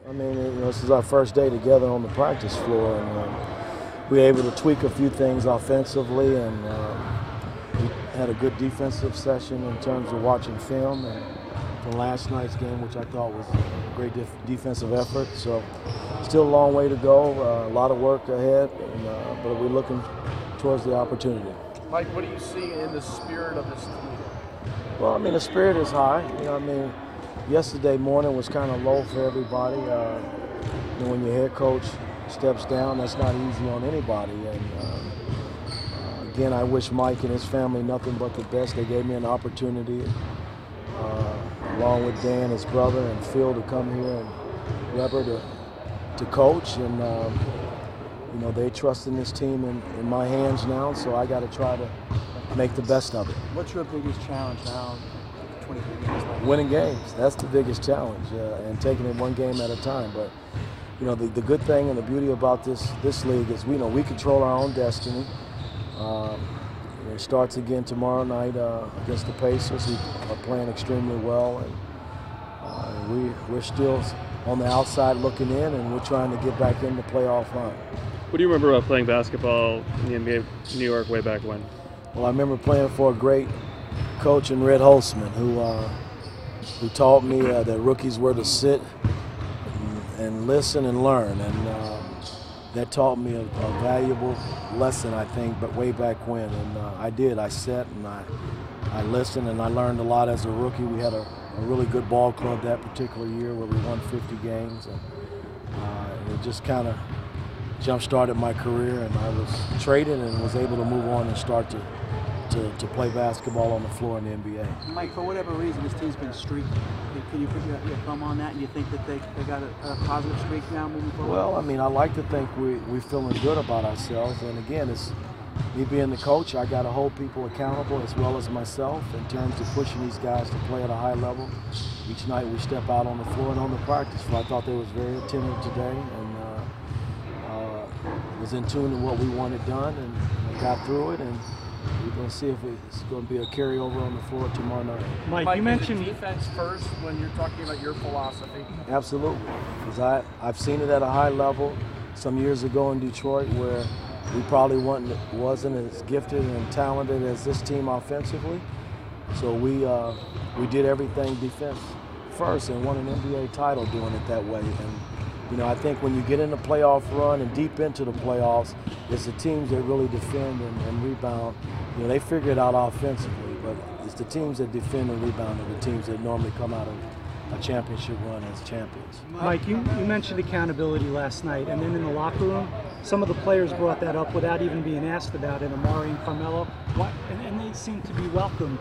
I mean, this is our first day together on the practice floor, and we were able to tweak a few things offensively, and we had a good defensive session in terms of watching film and from last night's game, which I thought was a great defensive effort. So, still a long way to go, a lot of work ahead, but we're looking towards the opportunity. Mike, what do you see in the spirit of this team? Well, I mean, the spirit is high. Yesterday morning was kind of low for everybody. When your head coach steps down, that's not easy on anybody. And again, I wish Mike and his family nothing but the best. They gave me an opportunity, along with Dan, his brother, and Phil, to come here and Weber to coach. And they trust in this team in my hands now, so I got to try to make the best of it. What's your biggest challenge now? 23 games left. Winning games. That's the biggest challenge, and taking it one game at a time. But the good thing and the beauty about this league is we control our own destiny. It starts again tomorrow night against the Pacers, who are playing extremely well, and we're still on the outside looking in, and we're trying to get back in the playoff run. What do you remember about playing basketball in the NBA of New York way back when? Well, I remember playing for a great coach in Red Holtzman, who taught me that rookies were to sit and listen and learn, and that taught me a valuable lesson, I think, but way back when. And I did. I sat and I listened, and I learned a lot as a rookie. We had a really good ball club that particular year where we won 50 games, and it just kind of jump-started my career, and I was traded and was able to move on and start to play basketball on the floor in the NBA. Mike, for whatever reason, this team's been streaky. Can you put your thumb on that, and you think that they got a positive streak now moving forward? Well, I like to think we're feeling good about ourselves, and again, it's me being the coach, I got to hold people accountable as well as myself in terms of pushing these guys to play at a high level. Each night we step out on the floor and on the practice floor. I thought they was very attentive today, and was in tune to what we wanted done, and got through it, and we're going to see if it's going to be a carryover on the floor tomorrow night. Mike, you mentioned defense first when you're talking about your philosophy. Absolutely, because I've seen it at a high level some years ago in Detroit, where we probably wasn't as gifted and talented as this team offensively. So we did everything defense first and won an NBA title doing it that way. And I think when you get in the playoff run and deep into the playoffs, it's the teams that really defend and rebound. They figure it out offensively, but it's the teams that defend and rebound are the teams that normally come out of a championship run as champions. Mike, you mentioned accountability last night, and then in the locker room, some of the players brought that up without even being asked about it, Amare and Carmelo, and they seem to be welcome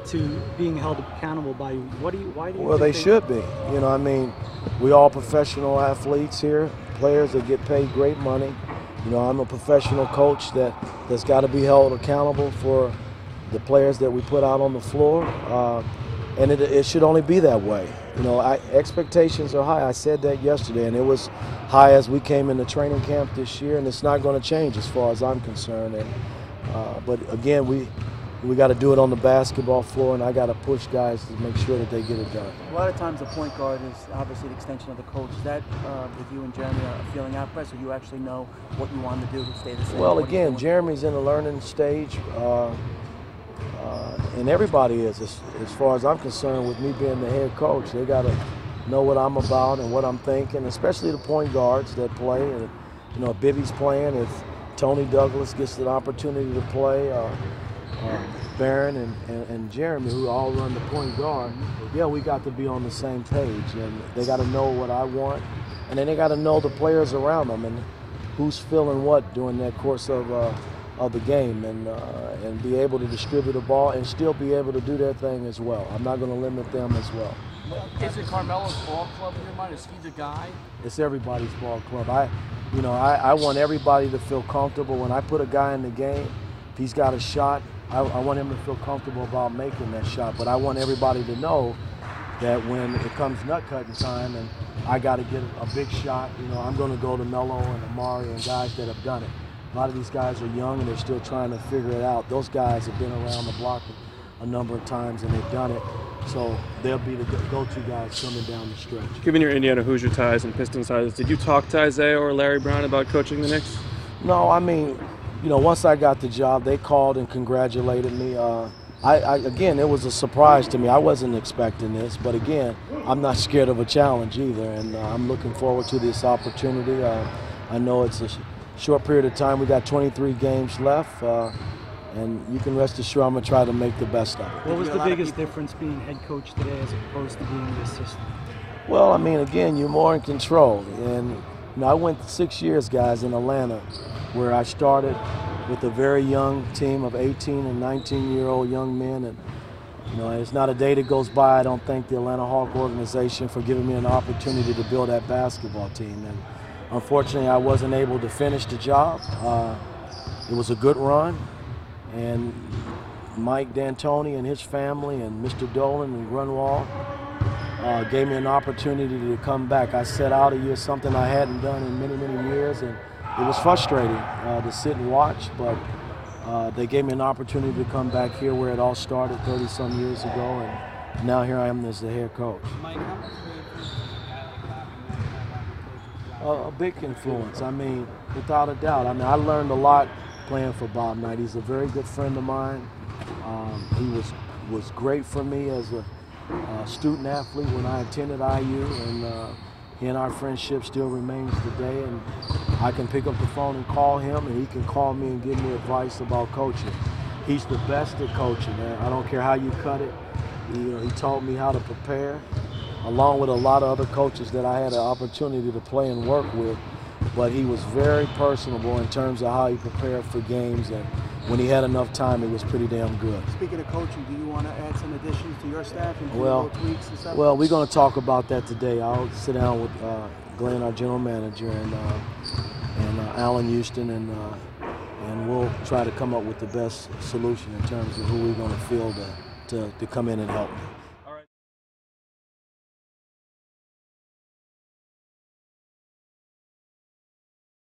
to being held accountable by you. Why do you Well, they should be. We all professional athletes here, players that get paid great money. I'm a professional coach that's got to be held accountable for the players that we put out on the floor, and it should only be that way. Expectations are high. I said that yesterday, and it was high as we came into training camp this year, and it's not going to change as far as I'm concerned. But again, we got to do it on the basketball floor, and I got to push guys to make sure that they get it done. A lot of times the point guard is obviously the extension of the coach. Is that, with you and Jeremy, a feeling out press, or you actually know what you want to do to stay the same? Well, again, Jeremy's in a learning stage, and everybody is. As far as I'm concerned, with me being the head coach, they got to know what I'm about and what I'm thinking, especially the point guards that play. And, if Bibby's playing, if Tony Douglas gets an opportunity to play, Barron and Jeremy, who all run the point guard, we got to be on the same page, and they got to know what I want, and then they got to know the players around them and who's feeling what during that course of the game, and be able to distribute the ball and still be able to do their thing as well. I'm not going to limit them as well. Is it Carmelo's ball club in your mind? Is he the guy? It's everybody's ball club. I want everybody to feel comfortable when I put a guy in the game. If he's got a shot, I want him to feel comfortable about making that shot, but I want everybody to know that when it comes nut-cutting time and I got to get a big shot, I'm going to go to Melo and Amare and guys that have done it. A lot of these guys are young and they're still trying to figure it out. Those guys have been around the block a number of times and they've done it. So they'll be the go-to guys coming down the stretch. Given your Indiana Hoosier ties and Pistons ties, did you talk to Isaiah or Larry Brown about coaching the Knicks? No, I mean, once I got the job, they called and congratulated me. Again, it was a surprise to me. I wasn't expecting this, but again, I'm not scared of a challenge either, and I'm looking forward to this opportunity. I know it's a short period of time. We got 23 games left, and you can rest assured I'm going to try to make the best of it. What was the biggest difference being head coach today as opposed to being the assistant? Well, I mean, again, you're more in control. And I went 6 years, guys, in Atlanta, where I started with a very young team of 18 and 19-year-old young men. And it's not a day that goes by I don't thank the Atlanta Hawk organization for giving me an opportunity to build that basketball team. And unfortunately, I wasn't able to finish the job. It was a good run. And Mike D'Antoni and his family and Mr. Dolan and Grunwald gave me an opportunity to come back. I set out a year, something I hadn't done in many, many years, and it was frustrating to sit and watch, but they gave me an opportunity to come back here where it all started 30-some years ago, and now here I am as the head coach. Mike, how much A big influence. I mean, without a doubt. I mean, I learned a lot playing for Bob Knight. He's a very good friend of mine. He was great for me as a student athlete when I attended IU, and he and our friendship still remains today. And I can pick up the phone and call him, and he can call me and give me advice about coaching. He's the best at coaching, man. I don't care how you cut it. He taught me how to prepare, along with a lot of other coaches that I had an opportunity to play and work with. But he was very personable in terms of how he prepared for games, and when he had enough time, it was pretty damn good. Speaking of coaching, do you want to add some additions to your staff and do Well, little tweaks and stuff? Well, we're going to talk about that today. I'll sit down with Glenn, our general manager, and Alan Houston, and we'll try to come up with the best solution in terms of who we're going to field to come in and help me.